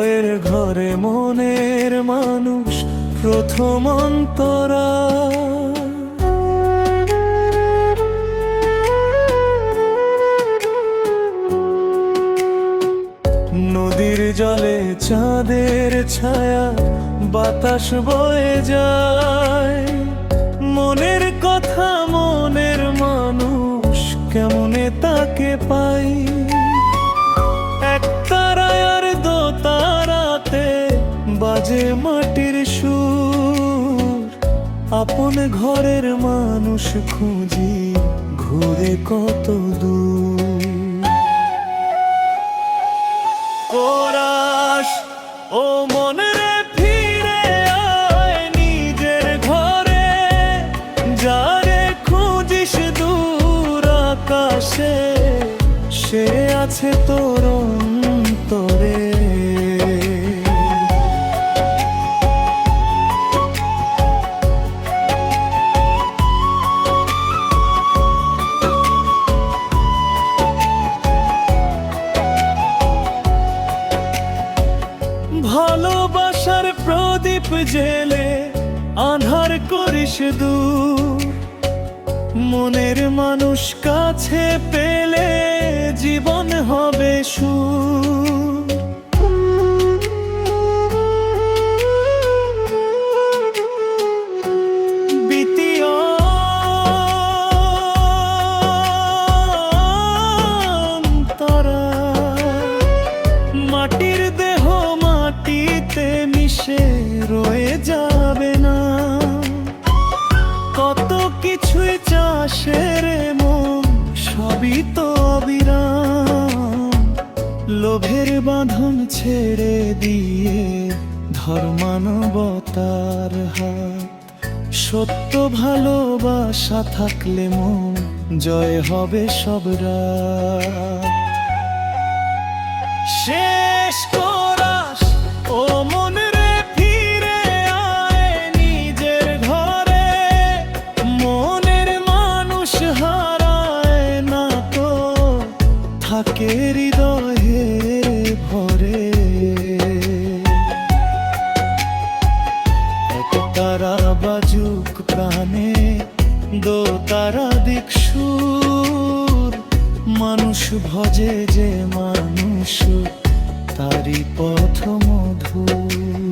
হৃদয়ের ঘরে মনের মানুষ প্রথম অন্তরা। নদীর জলে চাঁদের ছায়া বাতাস বয়ে যায়, মনের কথা মনের মানুষ কেমনে তাকে পাই। এক তারায় আর দো তারাতে বাজে মাটির সুর, আপন ঘরের মানুষ খুঁজি ঘুরে কত দূর। কোরাস ও মনে রে ফিরে আয় নিজের ঘরে, যারে খুঁজিস দূর আকাশে সে আছে তোর অন্তরে। ভালোবাসার প্রদীপ জেলে আঁধার করিস দূর, মনের মানুষ কাছে পেলে জীবন হবে সুর। তারা মাটির দেহ মাটিতে মিশে রয়ে যাবে না, কত কিছুই চাষের মন সবই তো অবিরাম। লোভের বাঁধন ছেড়ে দিয়ে ধর মানবতার হাত, সত্য ভালোবাসা থাকলে মন জয় হবে সব রাত। শেষ কোরাস ও মন রে ফিরে আয় নিজের ঘরে, মনের মানুষ হারায় না তো থাকে হৃদয়ে ভরে। এক তারা বাজুক প্রাণে দো তারা দিক সুর, মানুষ ভজে যে মানুষ তারি পথ মধুর।